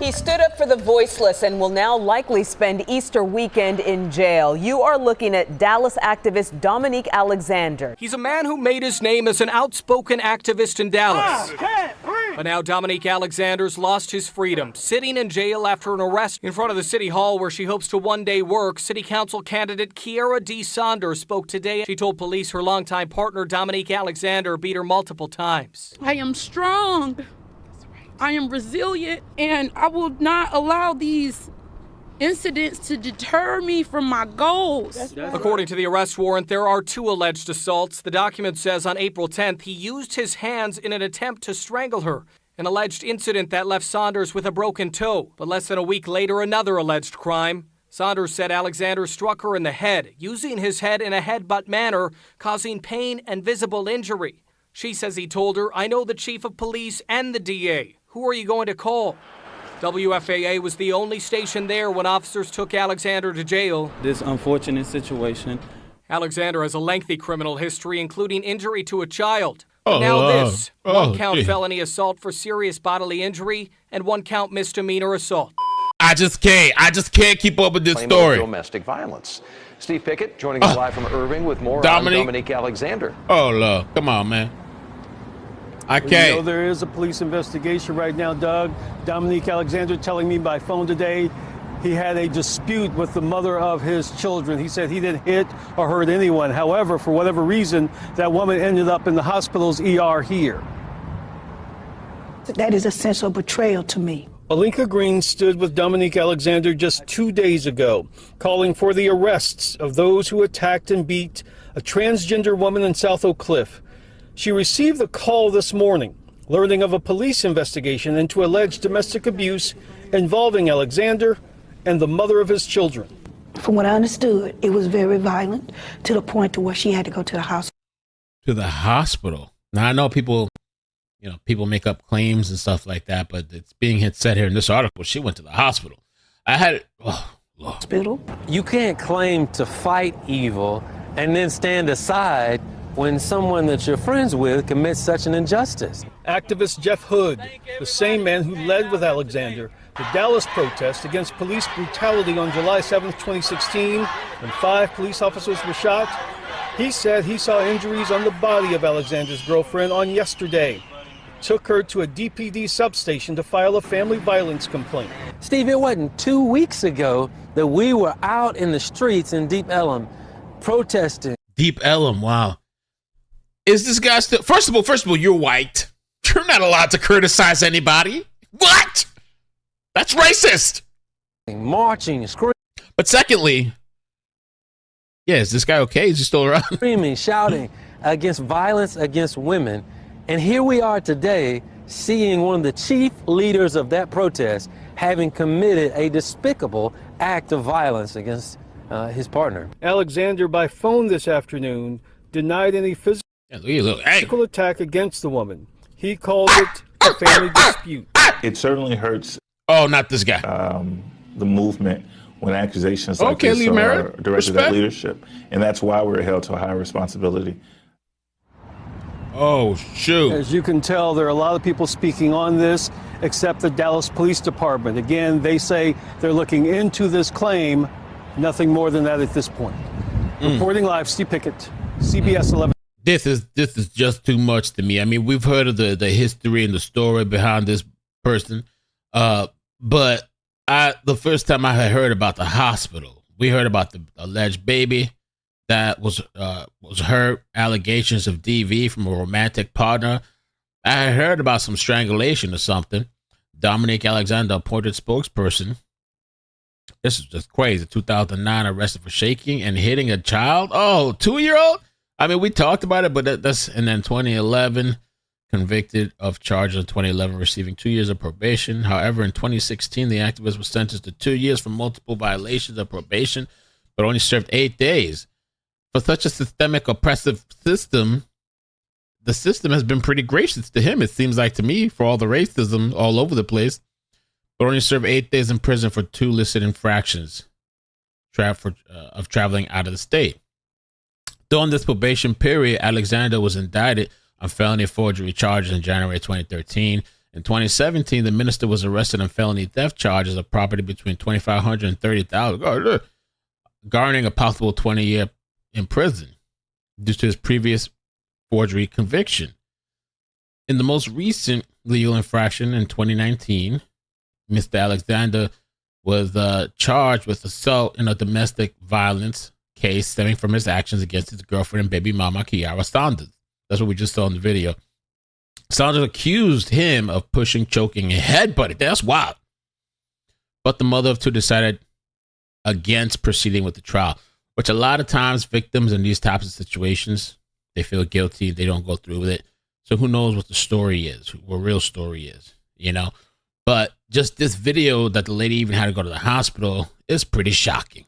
He stood up for the voiceless and will now likely spend Easter weekend in jail. You are looking at Dallas activist Dominique Alexander. He's a man who made his name as an outspoken activist in Dallas. But now Dominique Alexander's lost his freedom, sitting in jail after an arrest in front of the city hall where she hopes to one day work. City council candidate Kiara D. Saunders spoke today. She told police her longtime partner Dominique Alexander beat her multiple times. I am strong. I am resilient, and I will not allow these incidents to deter me from my goals. According to the arrest warrant, there are 2 alleged assaults. The document says on April 10th, he used his hands in an attempt to strangle her, an alleged incident that left Saunders with a broken toe. But less than a week later, another alleged crime. Saunders said Alexander struck her in the head, using his head in a headbutt manner, causing pain and visible injury. She says he told her, "I know the chief of police and the DA. Who are you going to call?" WFAA was the only station there when officers took Alexander to jail. This unfortunate situation. Alexander has a lengthy criminal history, including injury to a child. Oh, now this, one count gee. felony assault for serious bodily injury and 1 count misdemeanor assault. I just can't keep up with this story. Domestic violence. Steve Pickett joining us live from Irving with more on Dominique Alexander. Oh, Lord. Come on, man. I You can't. know, there is a police investigation right now, Doug. Dominique Alexander telling me by phone today he had a dispute with the mother of his children. He said he didn't hit or hurt anyone. However, for whatever reason, that woman ended up in the hospital's ER here. That is a sense of betrayal to me. Alinka Green stood with Dominique Alexander just 2 days ago, calling for the arrests of those who attacked and beat a transgender woman in South Oak Cliff. She received a call this morning, learning of a police investigation into alleged domestic abuse involving Alexander and the mother of his children. From what I understood, it was very violent to the point to where she had to go to the hospital. To the hospital. Now, I know people make up claims and stuff like that, but it's being said here in this article, she went to the hospital. Hospital. You can't claim to fight evil and then stand aside when someone that you're friends with commits such an injustice. Activist Jeff Hood, the same man who led with Alexander the Dallas protest against police brutality on July 7, 2016, when 5 police officers were shot, he said he saw injuries on the body of Alexander's girlfriend on yesterday. Took her to a DPD substation to file a family violence complaint. Steve, it wasn't 2 weeks ago that we were out in the streets in Deep Ellum protesting. Deep Ellum, wow. Is this guy still... First of all, you're white. You're not allowed to criticize anybody. What? That's racist. Marching, screaming. But secondly, yeah, is this guy okay? Is he still around? Screaming, shouting against violence against women. And here we are today seeing one of the chief leaders of that protest having committed a despicable act of violence against his partner. Alexander, by phone this afternoon, denied any physical attack against the woman. He called it a family dispute. It certainly hurts. Oh, not this guy. The movement when accusations like this are directed at leadership. And that's why we're held to a high responsibility. Oh, shoot. As you can tell, there are a lot of people speaking on this, except the Dallas Police Department. Again, they say they're looking into this claim. Nothing more than that at this point. Reporting live, Steve Pickett, CBS 11. This is just too much to me. I mean, we've heard of the history and the story behind this person, but the first time I had heard about the hospital, we heard about the alleged baby that was hurt, allegations of DV from a romantic partner. I had heard about some strangulation or something. Dominique Alexander, appointed spokesperson. This is just crazy. 2009, arrested for shaking and hitting a child. Oh, 2-year-old? I mean, we talked about it, but and then 2011, convicted of charges in 2011, receiving 2 years of probation. However, in 2016, the activist was sentenced to 2 years for multiple violations of probation, but only served 8 days. For such a systemic, oppressive system, the system has been pretty gracious to him, it seems like to me, for all the racism all over the place, but only served 8 days in prison for 2 listed infractions of traveling out of the state. During this probation period, Alexander was indicted on felony forgery charges in January 2013 In 2017, the minister was arrested on felony theft charges of property between $2,500 and $30,000, garnering a possible 20-year in prison due to his previous forgery conviction. In the most recent legal infraction in 2019, Mr. Alexander was charged with assault in a domestic violence case stemming from his actions against his girlfriend and baby mama, Kiara Saunders. That's what we just saw in the video. Saunders accused him of pushing, choking, and headbutting. That's wild. But the mother of two decided against proceeding with the trial, which a lot of times victims in these types of situations, they feel guilty. They don't go through with it. So who knows what the story is, what real story is, you know? But just this video that the lady even had to go to the hospital is pretty shocking.